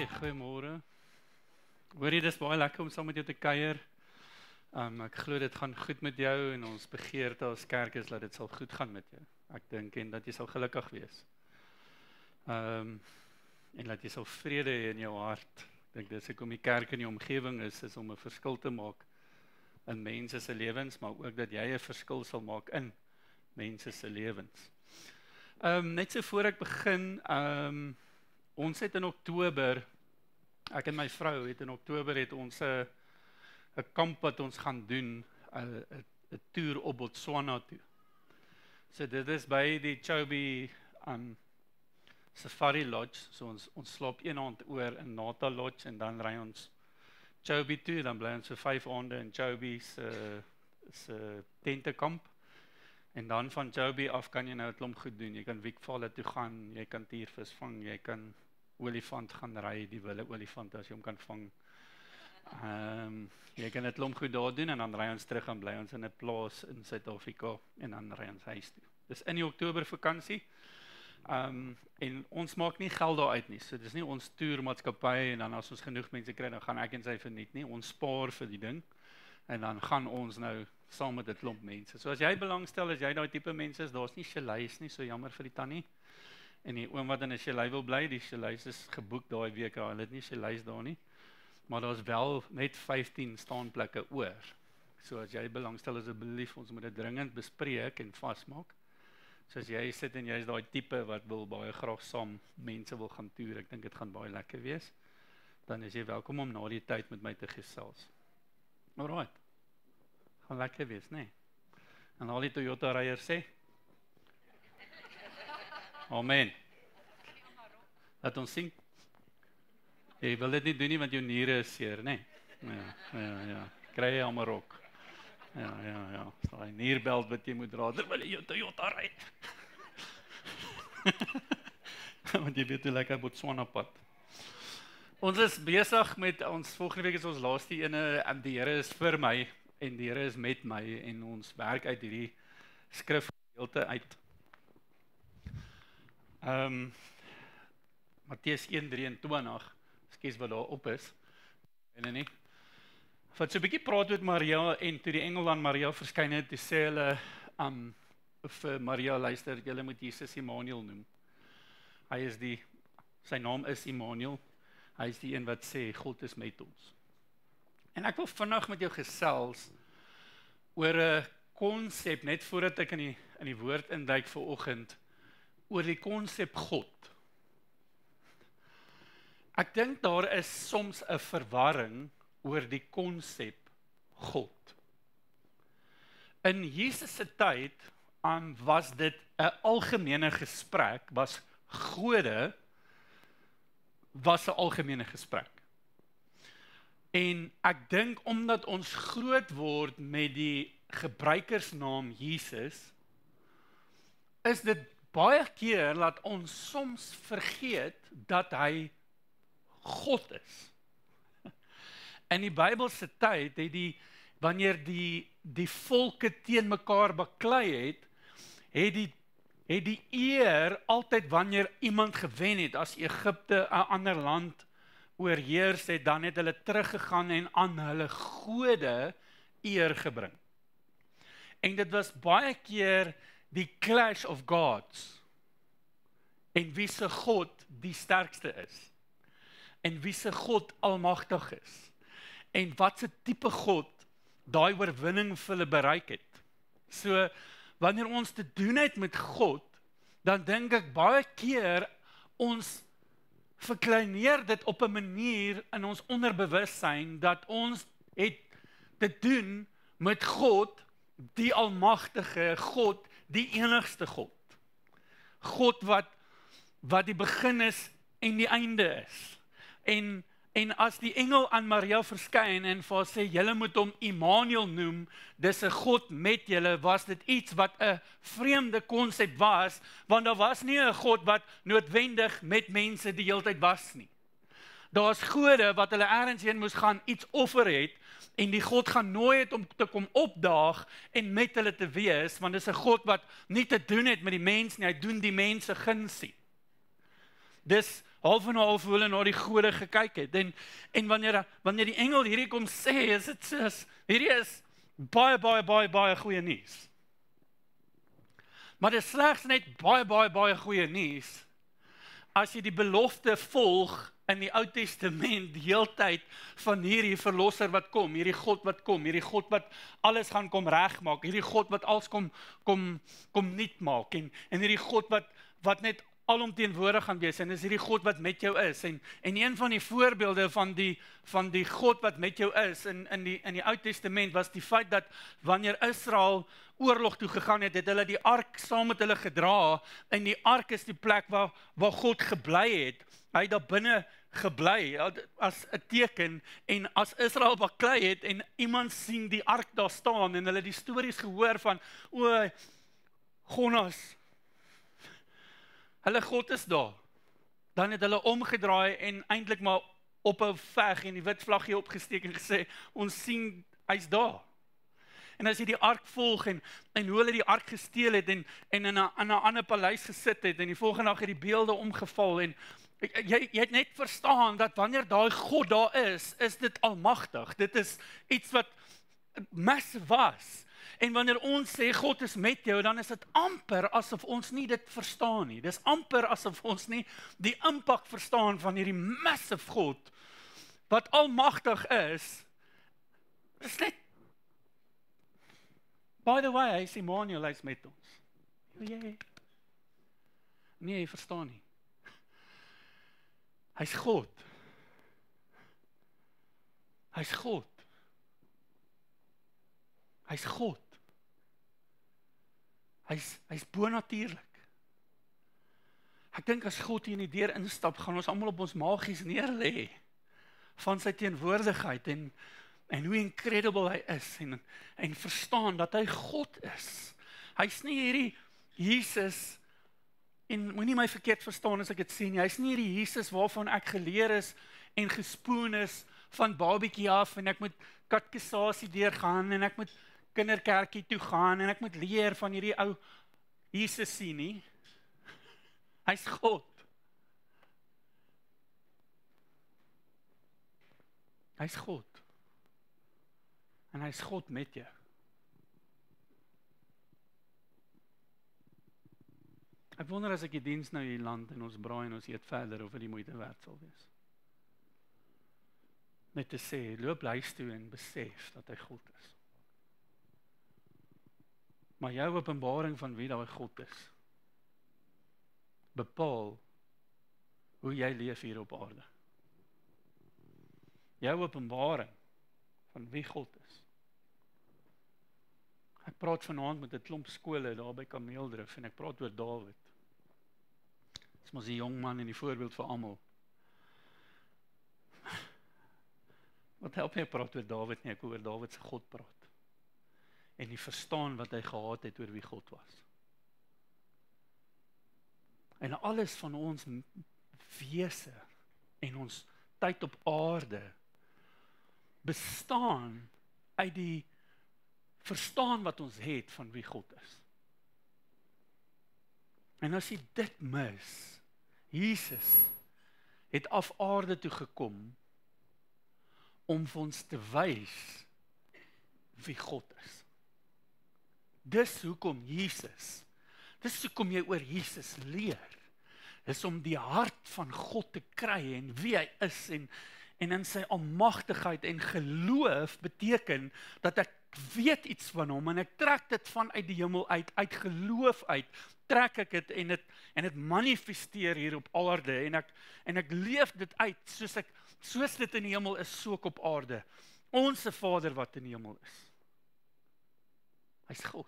Hey, goeiemôre. Hoor jy, dis baie lekker om saam met jou te kuier. Ek glo dit gaan goed met jou en ons begeerte as kerk is dat dit sal goed gaan met jou. Ek dink en dat jy sal gelukkig wees. En dat jy sal vrede hê in jou hart. Ek dink dis hoekom die kerk in die omgewing is om 'n verskil te maak in mense se lewens, maar ook dat jy 'n verskil sal maak in mense se lewens. Net so voor ek begin, ons het in Oktober, ek en my vrou het in Oktober het ons 'n kamp wat ons gaan doen, 'n toer op Botswana toe. So dit is by die Chobe Safari Lodge, so ons slaap een aand oor in Nata Lodge en dan ry ons Chobe toe, dan bly ons vir 5 aande in Chobe se tentekamp. En dan van Chobe af kan jy nou 'n klomp goed doen. Jy kan Wiekvalle toe gaan, jy kan tiervis vang, jy kan olifant gaan ry, die wilde olifant as jy hom kan vang. Jy kan 'n klomp goed daar doen en dan ry ons terug en bly ons in 'n plaas in Suid-Afrika en dan ry ons huis toe. Dis in die Oktober vakansie. En ons maak nie geld daar uit nie. So dis nie ons toermaatskappy en dan as ons genoeg mense kry, dan gaan ek en sy verniet nie. Ons spaar vir die ding. En dan gaan ons nou saam met 'n klomp mense. So as jy belangstel, as jy daai tipe mense is, daar's nie chalets nie, so jammer vir die tannie. En die oom wat in 'n chalet wil bly, die chalets is geboek daai week, hulle het nie chalets daar nie. Maar daar's wel net 15 staanplekke oor. So as jy belangstel, asseblief, ons moet dit dringend bespreek en vasmaak. So as jy sit en jy is daai tipe wat wil baie graag saam mense wil gaan toer, ek dink dit gaan baie lekker wees, dan is jy welkom om na die tyd met my te gesels. Alright. Gaan lekker wees, né? En al die Toyota ryers sê Amen. Laat ons sing. Jy wil dit nie doen nie want jou niere is seer, né? Ja. Kry jy Amarok. Ja. Daai nierbelt wat jy moet dra terwyl jy jou Toyota ry. Want jy weet hoe lekker Botswana pad. Ons is besig met ons volgende week is ons laaste ene en die Here is vir my en die Here is met my en ons werk uit hierdie skrifgedeelte uit. Matteus 1:23, skes wat daar op is. En nie. Wat so 'n bietjie praat met Maria en toe die engel aan Maria verskyn het, toe sê hulle vir Maria, luister, julle moet Jesus Immanuel noem. Sy naam is Immanuel. Hy is die een wat sê God is met ons. En ek wil vinnig met jou gesels oor 'n konsep net voordat ek in die woord induik vanoggend oor die konsep God. Ek dink daar is soms 'n verwarring oor die konsep God. In Jesus se tyd was dit 'n algemene gesprek, gode was 'n algemene gesprek. En ek dink omdat ons groot word met die gebruikersnaam Jesus, is dit baie keer laat ons soms vergeet dat hy God is. In die Bybelse tyd het wanneer die volke teen mekaar baklei het die eer altyd wanneer iemand gewen het, as Egipte 'n ander land oorheers het, dan het hulle teruggegaan en aan hulle gode eer gebring. En dit was baie keer die clash of gods. En wie se God die sterkste is. En wie se God almagtig is. En wat se tipe God daai oorwinning vir hulle bereik het. So, wanneer ons te doen het met God, dan dink ek baie keer ons verkleineer dit op 'n manier in ons onderbewussyn dat ons het te doen met God, die almagtige God, die enigste God. God wat die begin is en die einde is. En as die engel aan Maria verskyn en vir haar sê, julle moet hom Immanuel noem, dis 'n God met julle, was dit iets wat 'n vreemde konsep was, want daar was nie 'n God wat noodwendig met mense die hele tyd was nie. Daar's gode wat hulle ergens heen moes gaan, iets offer het, en die God gaan nooi het om te kom opdaag en met hulle te wees, want dis 'n God wat nie te doen het met die mens nie, hy doen die mense gunsie. Dis half en half hoe hulle na die gode gekyk het. En wanneer die engel hierdie kom sê, is dit soos, hierdie is baie goeie nuus. Maar dit is slegs net baie goeie nuus, as jy die belofte volg in die Ou Testament die heeltyd van hierdie verlosser wat kom, hierdie God wat kom, hierdie God wat alles gaan kom regmaak, hierdie God wat alles kom nuut maak, en hierdie God wat net alomteenwoordig gaan wees, en is hierdie God wat met jou is, en een van die voorbeelde van die God wat met jou is, in die Ou Testament, was die feit dat, wanneer Israel oorlog toe gegaan het, het hulle die ark saam met hulle gedra, en die ark is die plek waar God gebly het, hy het daar binne gebly, as 'n teken, en as Israel baklei het, en iemand sien die ark daar staan, en hulle die stories gehoor van, Jonas, hulle God is daar, dan het hulle omgedraai, en eintlik maar ophou veg, en die wit vlaggie opgesteek, en gesê, ons sien, hy's daar. En as jy die ark volg, en hoe hulle die ark gesteel het, en in 'n ander paleis gesit het, en die volgende dag het die beelde omgeval, en jy het net verstaan, dat wanneer daai God daar is dit almagtig, dit is iets wat massive was, en wanneer ons sê God is met jou, dan is dit amper asof ons nie dit verstaan nie, dis amper asof ons nie die impak verstaan van hierdie massive God, wat almagtig is net, by the way, hy is Emmanuel, hy is met ons. Nee, jy verstaan nie. Hy's God. Hy's God. Hy's God. Hy's bonatuurlik. Ek dink as God hier in die deur instap, gaan ons almal op ons maagies neerlê van sy teenwoordigheid, en hoe incredible hy is, en verstaan dat hy God is. Hy's nie hierdie Jesus, en moenie my verkeerd verstaan as ek dit sê nie, hy's nie hierdie Jesus waarvan ek geleer is, en gespoen is, van babietjie af, en ek moet katekisasie deurgaan, en ek moet kinderkerkie toe gaan, en ek moet leer van hierdie ou Jesus sien nie. Hy's God. Hy's God. En hy's God met jou. Ek wonder as ek die diens nou hier land, en ons braai en ons eet verder, of dit die moeite werd sal wees. Net te sê, loop huis toe en besef dat hy God is. Maar jou openbaring van wie daai God is, bepaal hoe jy leef hier op aarde. Jou openbaring van wie God is. Ek praat vanaand met 'n klomp skole daar by Kameeldrif, en ek praat oor Dawid. Dit is mos 'n jong man en die voorbeeld vir almal. Wat help my praat oor Dawid nie, ek oor Dawid se God praat. En die verstaan wat hy gehad het oor wie God was. En alles van ons wese en ons tyd op aarde bestaan uit die verstaan wat ons het van wie God is. En as jy dit mis, Jesus het af aarde toe gekom om vir ons te wys wie God is. Dis hoekom Jesus, dis hoekom jy oor Jesus leer, is om die hart van God te kry en wie hy is en in sy almagtigheid en geloof beteken dat ek weet iets van hom en ek trek dit vanuit die hemel uit geloof uit, trek ek dit en dit manifesteer hier op aarde en ek leef dit uit soos dit in die hemel is, so ook op aarde. Onse Vader wat in die hemel is. Hy's God.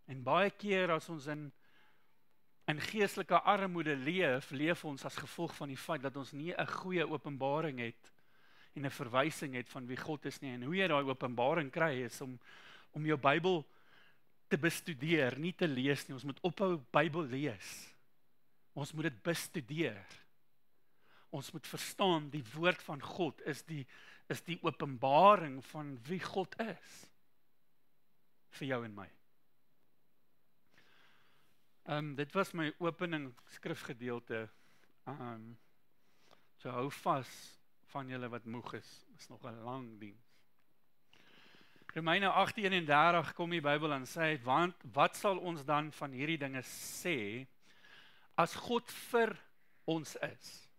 En baie keer as ons in geestelike armoede leef ons as gevolg van die feit dat ons nie 'n goeie openbaring het en 'n verwysing het van wie God is nie. En hoe jy daai openbaring kry is om jou Bybel te bestudeer, nie te lees nie. Ons moet ophou Bybel lees. Ons moet dit bestudeer. Ons moet verstaan die woord van God is die openbaring van wie God is vir jou en my. Dit was my opening skrifgedeelte So hou vas van julle wat moeg is. Dit is nog 'n lang diens. Romeine 8:31 kom die Bybel en sê, want wat sal ons dan van hierdie dinge sê, as God vir ons is?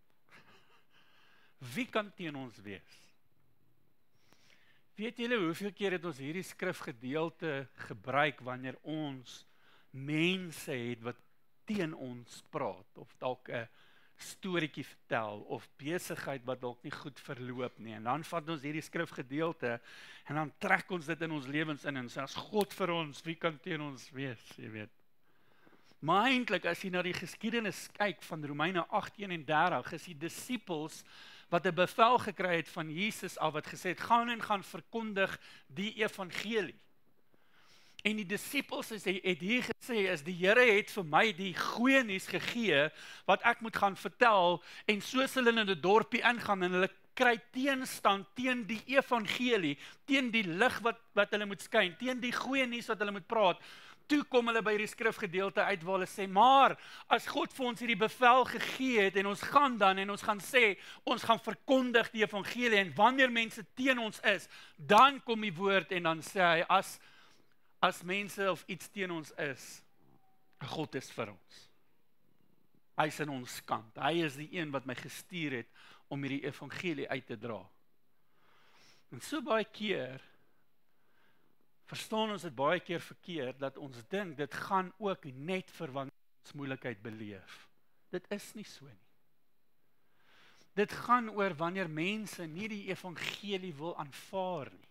Wie kan teen ons wees? Weet julle hoeveel keer het ons hierdie skrifgedeelte gebruik wanneer ons mense het wat teen ons praat, of dalk 'n storieetjie vertel, of besigheid wat dalk nie goed verloop nie, en dan vat ons hierdie skrifgedeelte, en dan trek ons dit in ons lewens in, en sê, as God vir ons, wie kan teen ons wees, jy weet. Maar eintlik, as jy na die geskiedenis kyk van Romeine 8:31, is die disippels wat 'n bevel gekry het van Jesus af, wat gesê het, gaan en gaan verkondig die evangelie. En die disippels het hier gesê, is die Here het vir my die goeie nuus gegee, wat ek moet gaan vertel, en soos hulle in 'n dorpie ingaan, en hulle kry teenstand teen die evangelie, teen die lig wat hulle moet skyn, teen die goeie nuus wat hulle moet praat, toe kom hulle by die skrifgedeelte uit waar hulle sê, maar as God vir ons hierdie bevel gegee het, en ons gaan dan, en ons gaan sê, ons gaan verkondig die evangelie, en wanneer mense teen ons is, dan kom die woord, en dan sê hy, as mense of iets teen ons is, God is vir ons. Hy is in ons kant. Hy is die een wat my gestuur het om hierdie evangelie uit te dra. En so baie keer verstaan ons dit baie keer verkeerd, dat ons dink, dit gaan ook net vir wanneer ons moeilikheid beleef. Dit is nie so nie. Dit gaan oor wanneer mense nie die evangelie wil aanvaar nie.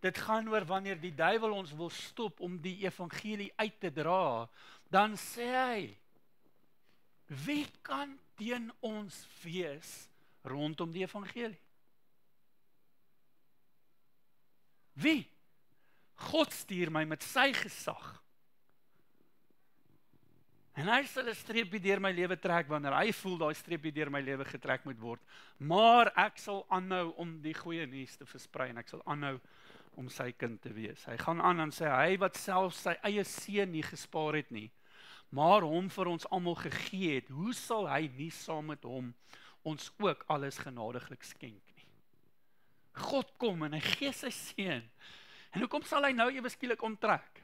Dit gaan oor wanneer die duiwel ons wil stop om die evangelie uit te dra, dan sê hy, wie kan teen ons wees rondom die evangelie? Wie? God stuur my met sy gesag. En hy sal 'n streepie deur my lewe trek, wanneer hy voel daai streepie deur my lewe getrek moet word. Maar ek sal aanhou om die goeie nuus te versprei, en ek sal aanhou om sy kind te wees. Hy gaan aan en sê, hy wat self sy eie seun nie gespaar het nie, maar hom vir ons almal gegee het, hoe sal hy nie saam met hom ons ook alles genadiglik skenk nie? God kom en hy gee sy seun. En hoekom sal hy nou ewe skielik omtrek?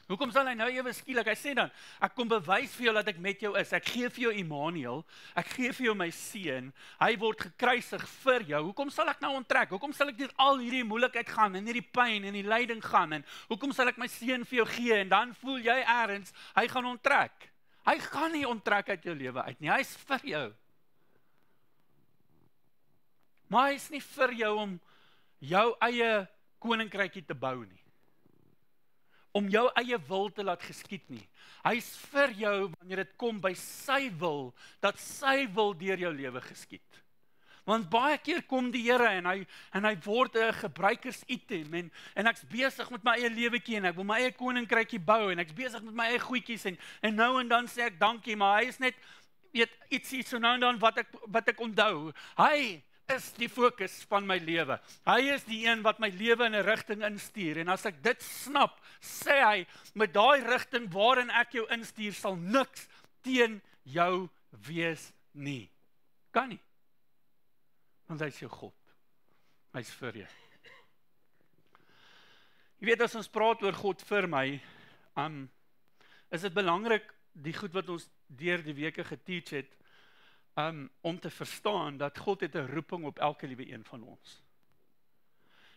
Hoekom sal hy nou ewe skielik? Hy sê dan, ek kom bewys vir jou dat ek met jou is. Ek gee vir jou Immanuel, ek gee vir jou my seun. Hy word gekruisig vir jou. Hoekom sal ek nou onttrek? Hoekom sal ek deur al hierdie moeilikheid gaan, en hierdie pyn en die lyding gaan, en hoekom sal ek my seun vir jou gee, en dan voel jy eers, hy gaan onttrek. Hy gaan nie onttrek uit jou lewe uit nie, hy is vir jou. Maar hy is nie vir jou om jou eie koninkrykie te bou nie. Om jou eie wil te laat geskied nie. Hy is vir jou wanneer dit kom by sy wil, dat sy wil deur jou lewe geskied. Want baie keer kom die Here en hy word 'n gebruikersitem, en ek's besig met my eie lewetjie, en ek wil my eie koninkrykie bou, en ek's besig met my eie goedjies, en nou en dan sê ek dankie, maar hy is net, weet, ietsie so nou en dan wat ek onthou. Hy is die fokus van my lewe. Hy is die een wat my lewe in 'n rigting instuur, en as ek dit snap, sê hy, met daai rigting waarin ek jou instuur, sal niks teen jou wees nie. Kan nie. Want hy is jou God. Hy is vir jou. Jy weet, as ons praat oor God vir my, is dit belangrik, die goed wat ons deur die weke geteach het, om te verstaan dat God het 'n roeping op elke liewe een van ons.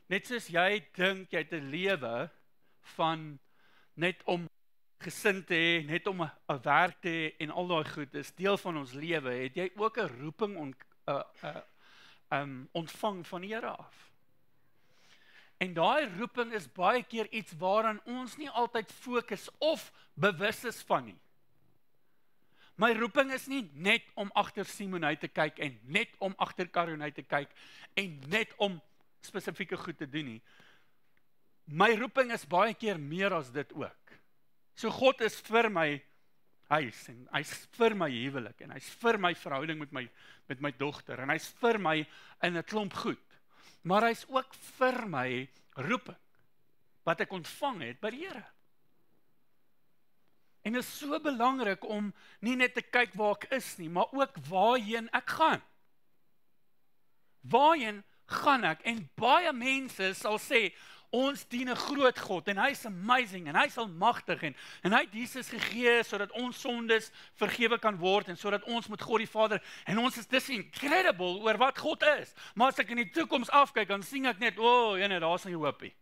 Net soos jy dink jy het 'n lewe van net om gesin te hê, net om 'n werk te hê en al daai goed is deel van ons lewe, het jy ook 'n roeping ontvang van die Here af. En daai roeping is baie keer iets waaraan ons nie altyd fokus of bewus is van nie. My roeping is nie net om agter Simon uit te kyk, en net om agter Karin uit te kyk, en net om spesifieke goed te doen nie. My roeping is baie keer meer as dit ook. So God is vir my huis, en hy's vir my huwelik, en hy's vir my verhouding met my dogter, en hy's vir my in 'n klomp goed. Maar hy's ook vir my roeping, wat ek ontvang het by die Here. En dit is so belangrik om nie net te kyk waar ek is nie, maar ook waarheen ek gaan. Waarheen gaan ek? En baie mense sal sê, ons dien 'n groot God en hy's amazing en hy's almagtig en hy het Jesus gegee sodat ons sondes vergewe kan word en sodat ons met God die Vader en ons is dis incredible oor wat God is. Maar as ek in die toekoms afkyk, dan sien ek net, ene, daar's nie hoopie.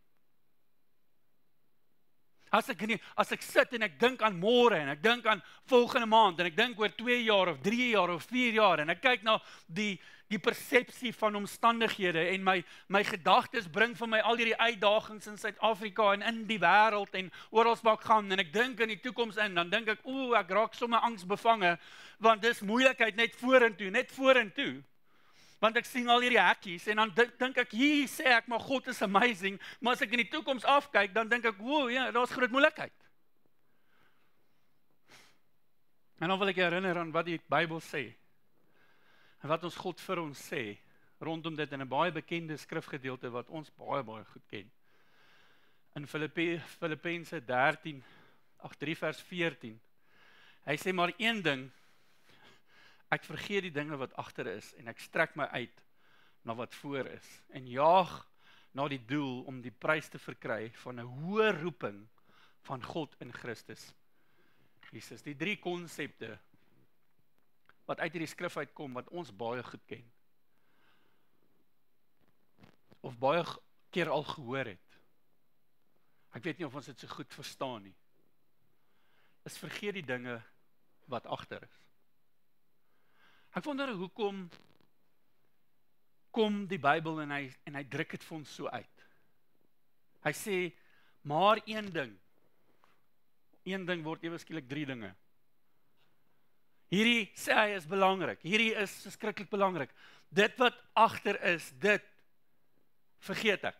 As ek sit en ek dink aan môre en ek dink aan volgende maand en ek dink oor 2 jaar of 3 jaar of 4 jaar en ek kyk na die persepsie van omstandighede en my gedagtes bring vir my al hierdie uitdagings in Suid-Afrika en in die wêreld en oral waar ek gaan en ek dink in die toekoms in, dan dink ek, ek raak sommer angsbevange want dis moeilikheid net vorentoe. Want ek sien al hierdie hekkies en dan dink ek, hier sê ek, maar God is amazing, maar as ek in die toekoms afkyk, dan dink ek, ja, daar's groot moeilikheid. En dan wil ek herinner aan wat die Bybel sê, en wat ons God vir ons sê, rondom dit in 'n baie bekende skrifgedeelte wat ons baie goed ken. In Filippense 3 vers 14, hy sê maar een ding, ek vergeet die dinge wat agter is en ek strek my uit na wat voor is en jaag na die doel om die prys te verkry van 'n hoë roeping van God in Christus Jesus. Die 3 konsepte wat uit hierdie skrif uitkom wat ons baie goed ken of baie keer al gehoor het. Ek weet nie of ons dit so goed verstaan nie. Is vergeet die dinge wat agter is. Ek wonder hoekom kom die Bybel en hy druk dit vir ons so uit. Hy sê, maar een ding word ewe skielik 3 dinge. Hierdie sê hy is belangrik, hierdie is verskriklik belangrik. Dit wat agter is, dit vergeet ek.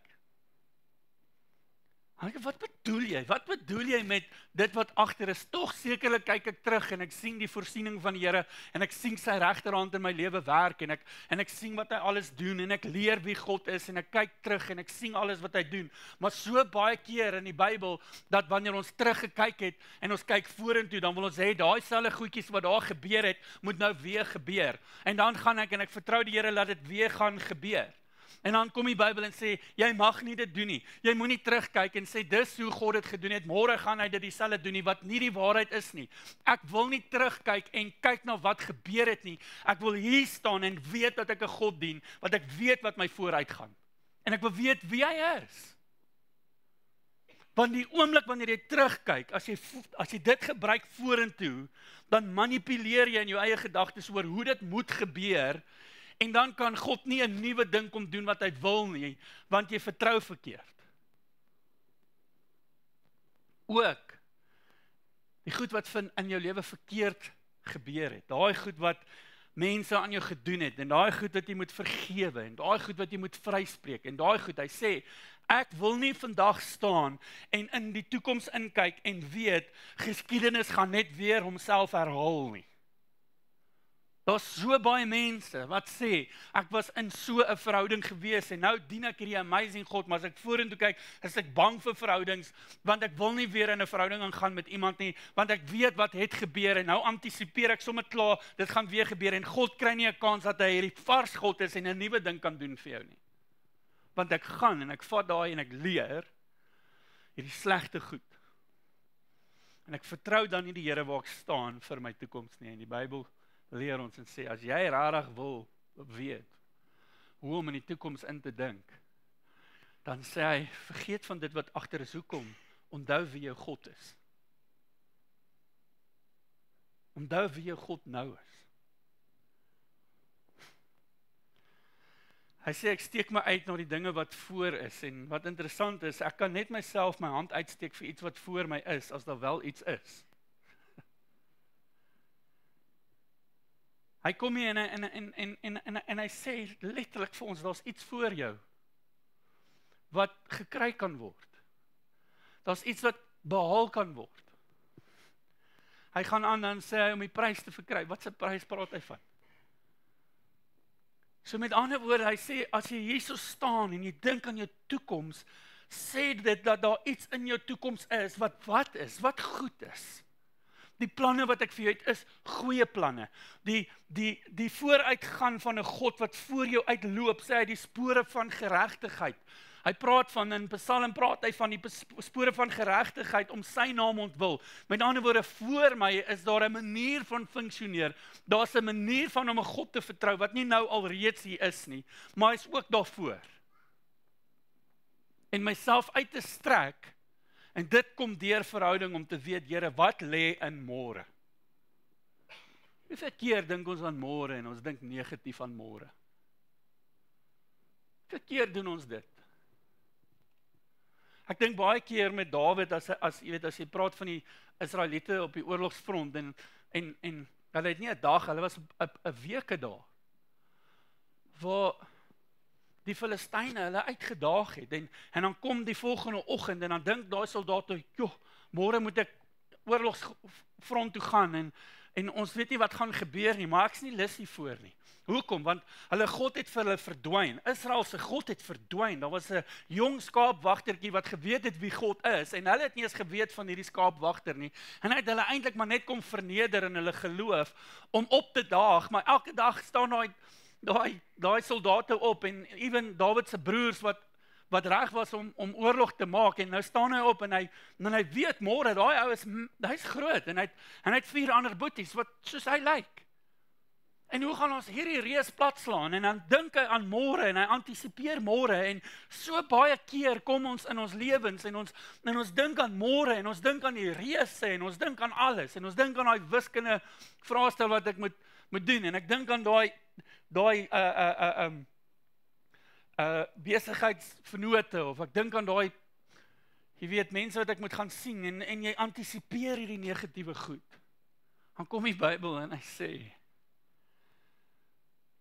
Wat bedoel jy? Wat bedoel jy met dit wat agter is? Tog sekerlik kyk ek terug en ek sien die voorsiening van die Here en ek sien sy regterhand in my lewe werk en ek sien wat hy alles doen en ek leer wie God is en ek kyk terug en ek sien alles wat hy doen. Maar so baie keer in die Bybel dat wanneer ons teruggekyk het en ons kyk vorentoe, dan wil ons hê daai selfde goedjies wat daar gebeur het, moet nou weer gebeur. En dan gaan ek en ek vertrou die Here dat dit weer gaan gebeur. En dan kom die Bybel en sê, jy mag nie dit doen nie. Jy moenie terugkyk en sê, dis hoe God dit gedoen het. Môre gaan hy dit dieselfde doen nie, wat nie die waarheid is nie. Ek wil nie terugkyk en kyk na wat gebeur het nie. Ek wil hier staan en weet dat ek 'n God dien, wat ek weet wat my vooruit gaan. En ek wil weet wie hy is. Want die oomblik wanneer jy terugkyk, as jy dit gebruik vorentoe, dan manipuleer jy in jou eie gedagtes oor hoe dit moet gebeur. En dan kan God nie 'n nuwe ding kom doen wat hy wil nie, want jy vertrou verkeerd. Ook die goed wat in jou lewe verkeerd gebeur het, daai goed wat mense aan jou gedoen het, en daai goed wat jy moet vergewe, en daai goed wat jy moet vryspreek, en daai goed, hy sê, ek wil nie vandag staan en in die toekoms inkyk en weet, geskiedenis gaan net weer homself herhaal nie. Daar's so baie mense wat sê, ek was in so 'n verhouding gewees en nou dien ek hierdie amazing God, maar as ek vorentoe kyk, is ek bang vir verhoudings, want ek wil nie weer in 'n verhouding aangaan met iemand nie, want ek weet wat het gebeur en nou antisipeer ek sommer klaar, dit gaan weer gebeur en God kry nie 'n kans dat hy hierdie vars God is en 'n nuwe ding kan doen vir jou nie. Want ek gaan en ek vat daai en ek leer hierdie slegte goed. En ek vertrou dan nie die Here waar ek staan vir my toekoms nie. En die Bybel leer ons en sê, as jy regtig wil weet hoe om in die toekoms in te dink, dan sê hy, vergeet van dit wat agter is. Hoekom? Onthou wie jou God is. Onthou wie jou God nou is. Hy sê, ek steek my uit na die dinge wat voor is, en wat interessant is, ek kan net myself my hand uitsteek vir iets wat voor my is, as daar wel iets is. Hy kom hier en hy sê letterlik vir ons, daar's iets voor jou, wat gekry kan word. Daar's iets wat behaal kan word. Hy gaan aan en sê hy om die prys te verkry, wat se prys praat hy van? So met ander woorde, hy sê, as jy hier so staan en jy dink aan jou toekoms, sê dit dat daar iets in jou toekoms is, wat is, wat goed is. Die planne wat ek vir jou het is goeie planne. Die vooruitgaan van 'n God wat voor jou uitloop, sê hy die spore van geregtigheid. Hy praat van, in Psalm praat hy van die spore van geregtigheid om sy naam ontwil. Met ander woorde, voor my is daar 'n manier van funksioneer. Daar's 'n manier van om 'n God te vertrou, wat nie nou alreeds hier is nie, maar hy is ook daarvoor. En myself uit te strek, en dit kom deur verhouding om te weet, Here, wat lê in môre? Hoeveel keer dink ons aan môre en ons dink negatief aan môre? Hoeveel keer doen ons dit? Ek dink baie keer met Dawid, as jy praat van die Israeliete op die oorlogsfront, en hulle het nie 'n dag, hulle was 'n weke daar, waar die Filistyne hulle uitgedaag het, en dan kom die volgende oggend, en dan dink daai soldate, joh, môre moet ek oorlogsfront toe gaan, en ons weet nie wat gaan gebeur nie, maar ek is nie lus hiervoor nie. Hoekom? Want hulle God het vir hulle verdwyn. Israel se God het verdwyn. Daar was 'n jong skaapwagtertjie wat geweet het wie God is, en hulle het nie eens geweet van hierdie skaapwagter nie. En hy het hulle eintlik maar net kom verneder in hulle geloof om op te daag, maar elke dag staan daai soldate op, en ewen Dawid se broers wat reg was om oorlog te maak, en nou staan hy op, en hy weet môre, daai ou hy's groot, en hy het 4 ander boeties wat soos hy lyk. En hoe gaan ons hierdie reus platslaan? En dan dink hy aan môre, en hy antisipeer môre, en so baie keer kom ons in ons lewens, en ons dink aan môre, en ons dink aan die reuse, en ons dink aan alles, en ons dink aan daai wiskunde vraestel wat ek moet doen, en ek dink aan daai besigheidsvennote, of ek dink aan daai, jy weet, mense wat ek moet gaan sien, en jy antisipeer hierdie negatiewe goed. Dan kom die Bybel en hy sê,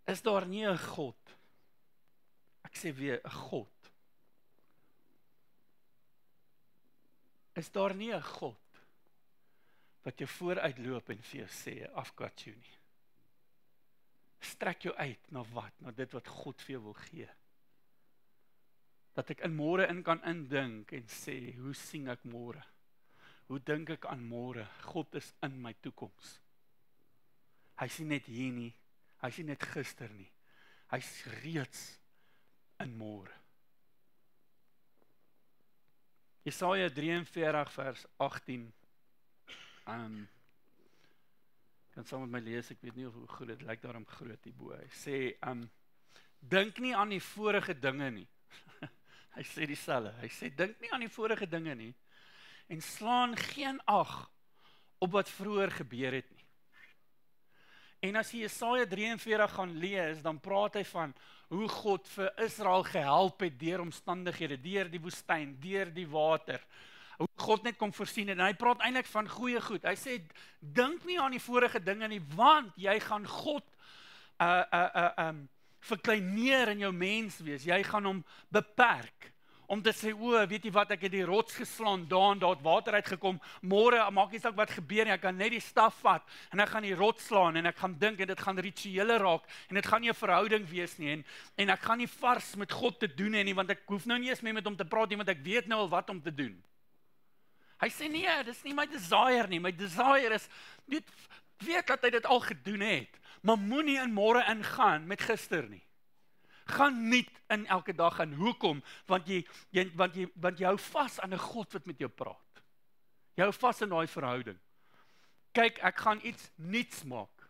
is daar nie 'n God? Ek sê weer, 'n God. Is daar nie 'n God wat jou vooruitloop en vir jou sê, I've got you nie? Strek jou uit na wat? Na dit wat God vir jou wil gee. Dat ek in môre in kan indink en sê, hoe sien ek môre? Hoe dink ek aan môre? God is in my toekoms. Hy is nie net hier nie. Hy is nie net gister nie. Hy is reeds in môre. Jesaja 43 vers 18. Kan saam met my lees, ek weet nie hoe goed dit lyk daarom groot hierbo. Hy sê, dink nie aan die vorige dinge nie. Hy sê dieselfde. Hy sê, dink nie aan die vorige dinge nie, en slaan geen ag op wat vroeër gebeur het nie. En as jy Jesaja 43 gaan lees, dan praat hy van hoe God vir Israel gehelp het deur omstandighede, deur die woestyn, deur die water. Hoe God net kom voorsien het. En hy praat eintlik van goeie goed. Hy sê, dink nie aan die vorige dinge nie, want jy gaan God verkleineer in jou mens wees. Jy gaan hom beperk. Om te sê, weet jy wat, ek het die rots geslaan, daar het water uitgekom, môre maak nie saak wat gebeur nie, ek kan net die staf vat, en ek gaan die rots slaan, en ek gaan dink, en dit gaan rituele raak, en dit gaan nie 'n verhouding wees nie, en ek gaan nie vars met God te doen nie, want ek hoef nou nie eens meer met hom te praat nie, want ek weet nou al wat om te doen. Hy sê, nee, dis nie my desire nie, my desire is, weet dat hy dit al gedoen het, maar moenie in môre ingaan met gister nie. Gaan nie in elke dag aan. Hoekom? Want jy hou vas aan 'n God wat met jou praat. Jy hou vas in daai verhouding. Kyk, ek gaan iets nuuts maak.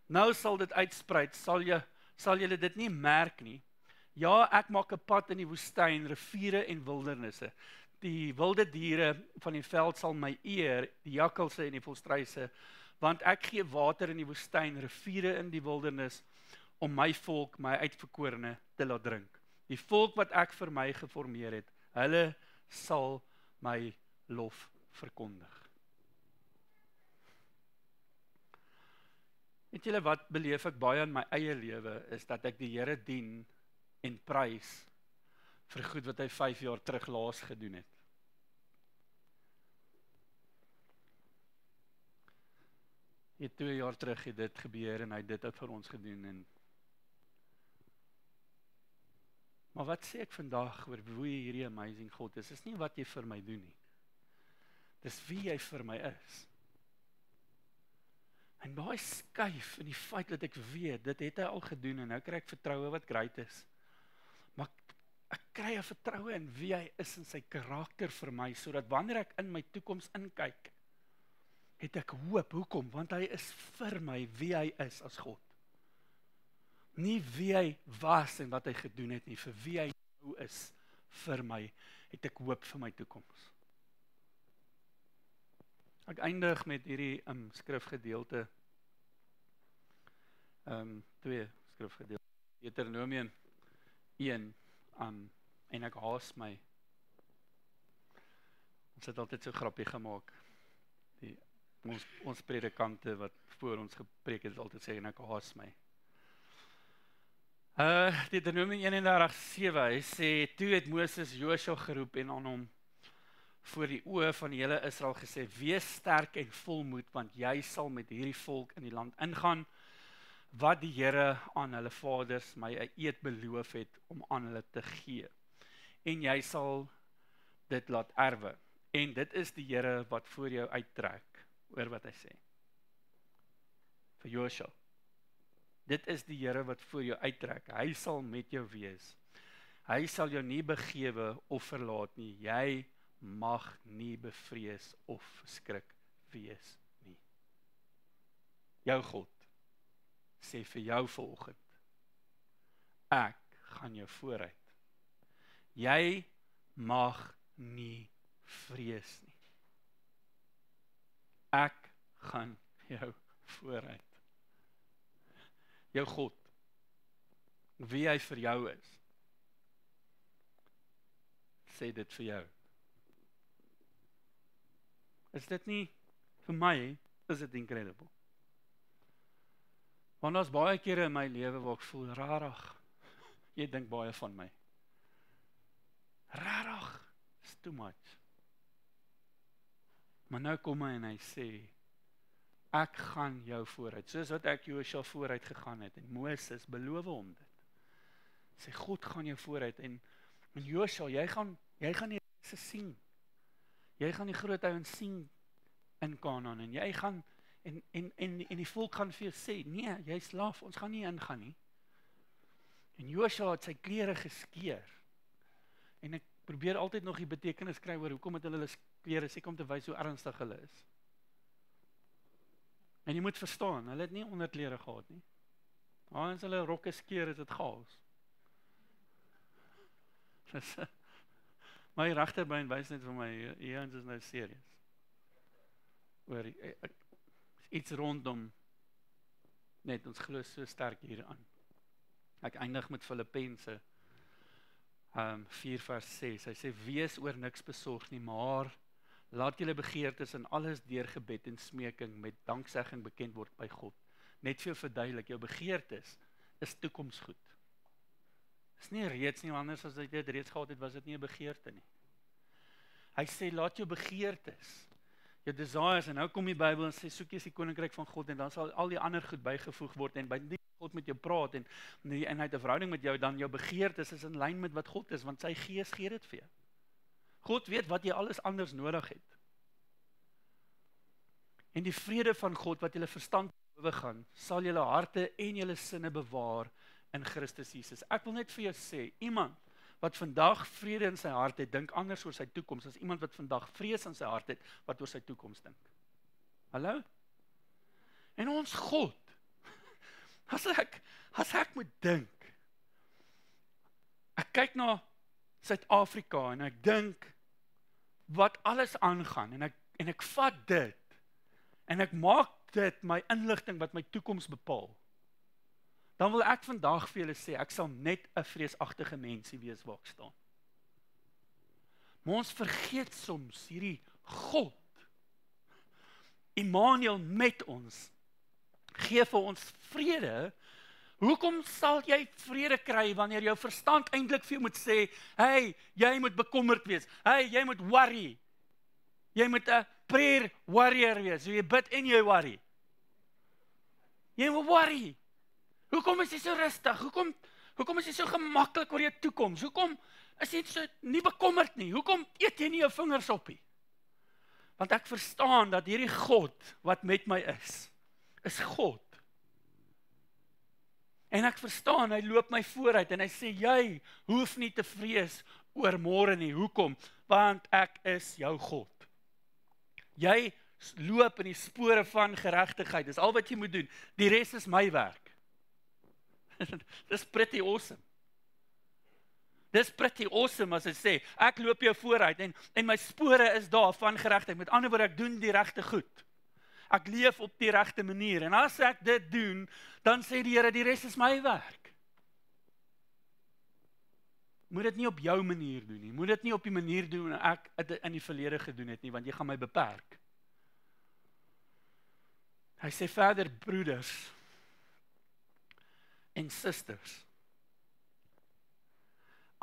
Nou sal dit uitsprei, sal julle dit nie merk nie. Ja, ek maak 'n pad in die woestyn, riviere en wildernisse. Die wilde diere van die veld sal my eer, die jakkalse en die volstruise, want ek gee water in die woestyn, riviere in die wildernis, om my volk, my uitverkorene, te laat drink. Die volk wat ek vir my geformeer het, hulle sal my lof verkondig. Weet julle wat beleef ek baie in my eie lewe, is dat ek die Here dien en prys vir goed wat hy 5 jaar terug laas gedoen het. Hier 2 jaar terug het dit gebeur en hy het dit vir ons gedoen. Maar wat sê ek vandag oor wie hierdie amazing God is? Dis nie wat jy vir my doen nie. Dis wie jy vir my is. En daai skuif in die feit dat ek weet, dit het hy al gedoen en nou kry ek vertroue wat great is. Maar ek kry 'n vertroue in wie hy is en sy karakter vir my, sodat wanneer ek in my toekoms inkyk, het ek hoop. Hoekom? Want hy is vir my wie hy is as God. Nie wie hy was en wat hy gedoen het nie, vir wie hy nou is vir my, het ek hoop vir my toekoms. Ek eindig met hierdie skrifgedeelte, 2 skrifgedeelte, Deuteronomium 1, en ek haas my. Ons het altyd so grappie gemaak. Ons predikante wat voor ons gepreek het, altyd sê, en ek haas my. Deuteronomium 31:7, hy sê, toe het Moses Josua geroep en aan hom voor die oë van die hele Israel gesê, wees sterk en volmoed, want jy sal met hierdie volk in die land ingaan, wat die Here aan hulle vaders my 'n eed beloof het om aan hulle te gee. En jy sal dit laat erwe. En dit is die Here wat voor jou uittrek, oor wat hy sê. Vir Josua. Dit is die Here wat voor jou uittrek. Hy sal met jou wees. Hy sal jou nie begewe of verlaat nie. Jy mag nie bevrees of verskrik wees nie. Jou God sê vir jou vanoggend, ek gaan jou vooruit. Jy mag nie vrees nie. Ek gaan jou vooruit. Jou God, wie hy vir jou is, sê dit vir jou. Is dit nie, vir my, is dit incredible. Want daar's baie kere in my lewe waar ek voel, rarig, jy dink baie van my. Rarig, is too much. Maar nou kom hy en hy sê, ek gaan jou vooruit, soos wat ek Josua vooruit gegaan het, en Moses beloof hom dit. Sê, God gaan jou vooruit, en Josua, jy gaan die reise sien. Jy gaan die groot ouens sien in Kanaan, en jy gaan, en die volk gaan vir jou sê, nee, jy's laf, ons gaan nie ingaan nie. En Josua het sy klere geskeur, en ek probeer altyd nog die betekenis kry oor hoekom het hulle klere, seker om te wys hoe ernstig hulle is. En jy moet verstaan, hulle het nie onderklere gehad nie. As hulle rokke skeur, is dit chaos. My regterbeen wys net vir my, Jans is nou serieus. Oor iets rondom, net ons glo so sterk hier aan. Ek eindig met Filippense 4:6, hy sê, wees oor niks besorg nie, maar laat julle begeertes in alles deur gebed en smeking met danksegging bekend word by God. Net vir jou verduidelik, jou begeertes is toekomsgoed. Is nie reeds nie, anders as jy dit reeds gehad het, was dit nie 'n begeerte nie. Hy sê, laat jou begeertes, jou desires, en nou kom die Bybel en sê, soek jy die koninkryk van God, en dan sal al die ander goed bygevoeg word, en by die God met jou praat, en hy het 'n verhouding met jou, dan jou begeertes is in lyn met wat God is, want sy gees gee dit vir jou. God weet wat jy alles anders nodig het. En die vrede van God, wat julle verstand bowe gaan, sal julle harte en julle sinne bewaar in Christus Jesus. Ek wil net vir jou sê, iemand wat vandag vrede in sy hart het, dink anders oor sy toekoms, as iemand wat vandag vrees in sy hart het, wat oor sy toekoms dink. Hallo? En ons God, as ek moet dink, ek kyk na Suid-Afrika, en ek dink, wat alles aangaan, en ek vat dit, en ek maak dit my inligting wat my toekoms bepaal, dan wil ek vandag vir julle sê, ek sal net 'n vreesagtige mensie wees waar ek staan. Maar ons vergeet soms hierdie God, Immanuel met ons, gee vir ons vrede. Hoekom sal jy vrede kry wanneer jou verstand eintlik vir jou moet sê, hey, jy moet bekommerd wees, hey, jy moet worry, jy moet 'n prayer warrior wees, so jy bid en jy worry. Jy moet worry. Hoekom is jy so rustig? Hoekom is jy so gemaklik oor jou toekoms? Hoekom is jy so nie bekommerd nie? Hoekom eet jy nie jou vingers op nie? Want ek verstaan dat hierdie God wat met my is is God. En ek verstaan, hy loop my vooruit en hy sê, jy hoef nie te vrees oor môre nie. Hoekom? Want ek is jou God. Jy loop in die spore van geregtigheid. Dis al wat jy moet doen. Die res is my werk. Dis pretty awesome. Dis pretty awesome as hy sê, ek loop jou vooruit en my spore is daar van geregtigheid. Met ander woorde, ek doen die regte goed. Ek leef op die regte manier. En as ek dit doen, dan sê die Here, die res is my werk. Moet dit nie op jou manier doen nie. Moet dit nie op die manier doen ek dit in die verlede gedoen het nie, want jy gaan my beperk. Hy sê verder, broeders en susters,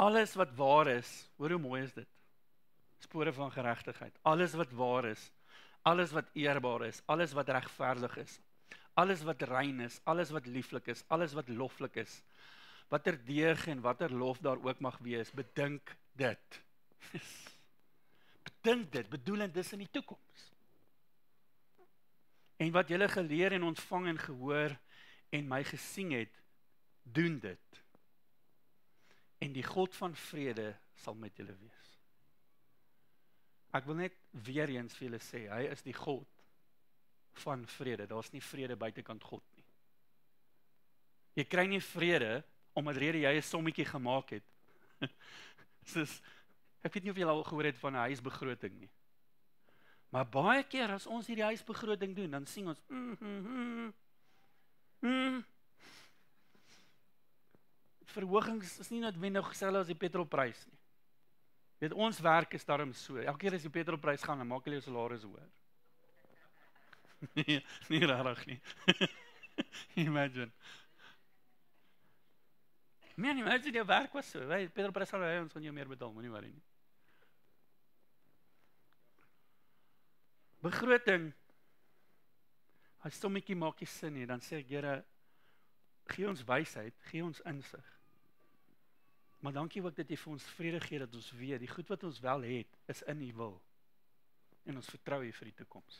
alles wat waar is, hoor hoe mooi is dit? Spore van geregtigheid. Alles wat waar is, alles wat eerbaar is, alles wat regverdig is, alles wat rein is, alles wat lieflik is, alles wat loflik is, watter deeg en watter lof daar ook mag wees, bedink dit. Bedink dit, bedoelend dis in die toekoms. En wat julle geleer en ontvang en gehoor en my gesien het, doen dit. En die God van vrede sal met julle wees. Ek wil net weer eens vir julle sê, hy is die God van vrede. Daar's nie vrede buitekant God nie. Jy kry nie vrede omdat rede jy 'n sommetjie gemaak het. Soos, ek weet nie of julle al gehoor het van 'n huisbegroting nie. Maar baie keer as ons hierdie huisbegroting doen, dan sing ons Verhogings is nie noodwendig dieselfde as die petrolprys nie. Weet, ons werk is daarom so. Elke keer as die petrolprys gaan, dan maak hulle jou salaris hoër. Nee, nie rarig nie. Imagine. Man, imagine jou werk was so. Petrolprys gaan hy, ons gaan jou meer betaal, moenie worry nie. Begroting, as sommetjie maak nie sin nie, dan sê ek, Here, gee ons wysheid, gee ons insig. Maar dankie ook dat jy vir ons vrede gee, dat ons weet, die goed wat ons wel het, is in U wil. En ons vertrou U vir die toekoms.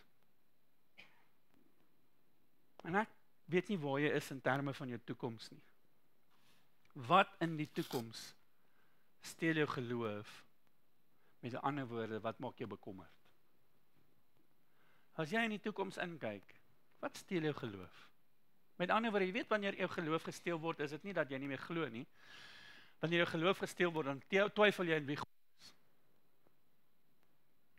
En ek weet nie waar jy is in terme van jou toekoms nie. Wat in die toekoms steel jou geloof? Met ander woorde, wat maak jou bekommerd? As jy in die toekoms inkyk, wat steel jou geloof? Met ander woorde, jy weet wanneer jou geloof gesteel word, is dit nie dat jy nie meer glo nie. Wanneer jou geloof gesteel word, dan twyfel jy in wie God is.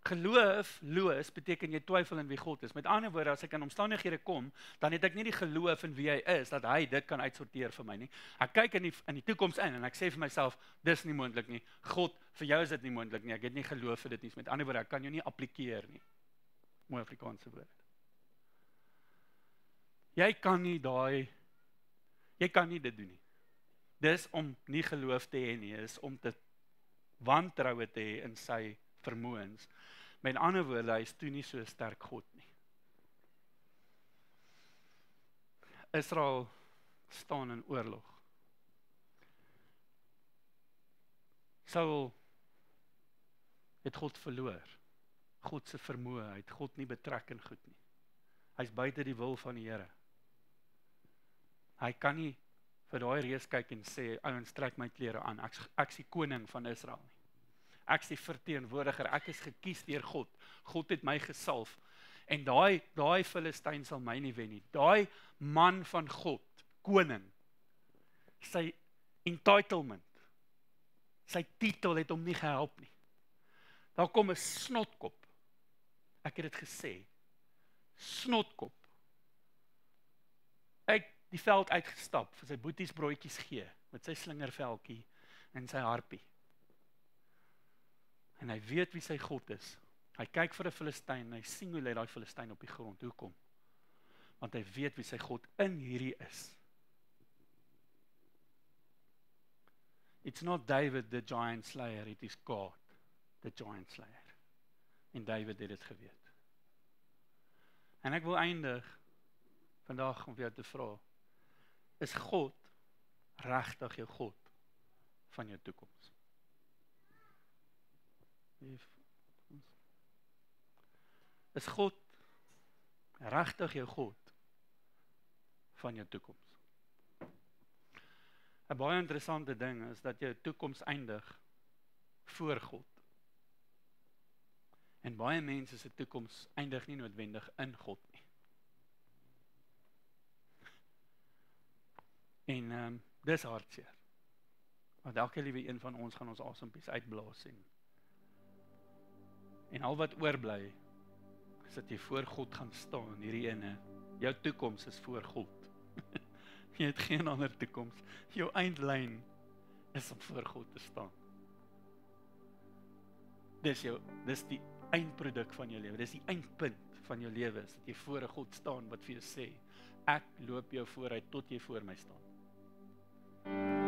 Geloofloos beteken jy twyfel in wie God is. Met ander woorde, as ek in omstandighede kom, dan het ek nie die geloof in wie hy is, dat hy dit kan uitsorteer vir my nie. Ek kyk in die toekoms in, en ek sê vir myself, dis nie moontlik nie. God, vir jou is dit nie moontlik nie. Ek het nie geloof vir dit nie. Met ander woorde, ek kan jou nie applikeer nie. Mooi Afrikaanse woord. Jy kan nie dit doen nie. Dis om nie geloof te hê nie, is om te wantroue te hê in sy vermoëns. Met ander woorde, hy is toe nie so sterk God nie. Israel staan in oorlog. Saul het God verloor. God se vermoë, hy het God nie betrek in goed nie. Hy's buite die wil van die Here. Hy kan nie vir daai reus kyk en sê, ouens, trek my klere aan, ek is die koning van Israel nie. Ek is die verteenwoordiger, ek is gekies deur God. God het my gesalf. En daai Filistyn sal my nie wen nie. Daai man van God, koning, sy entitlement, sy titel het hom nie gehelp nie. Daar kom 'n snotkop. Ek het dit gesê. Snotkop. Uit die veld uitgestap, vir sy boeties broodjies gee, met sy slingerveltjie en sy harpie. En hy weet wie sy God is. Hy kyk vir 'n Filistyn, en hy sien hoe lê daai Filistyn op die grond. Hoekom? Want hy weet wie sy God in hierdie is. It's not David the giant slayer, it is God the giant slayer. En David het dit geweet. En ek wil eindig vandag om vir jou te vra, is God regtig jou God van jou toekoms? Is God regtig jou God van jou toekoms. 'n Baie interessante ding is dat jou toekoms eindig voor God. En baie mense se toekoms eindig nie noodwendig in God nie. En dis hartseer. Want elke liewe een van ons gaan ons asempies uitblaas en al wat oorbly is dat jy voor God gaan staan, hierdie ene. Jou toekoms is voor God. Jy het geen ander toekoms. Jou eindlyn is om voor God te staan. Dis die eindproduk van jou lewe. Dis die eindpunt van jou lewe, is dat jy voor 'n God staan wat vir jou sê, ek loop jou vooruit tot jy voor my staan.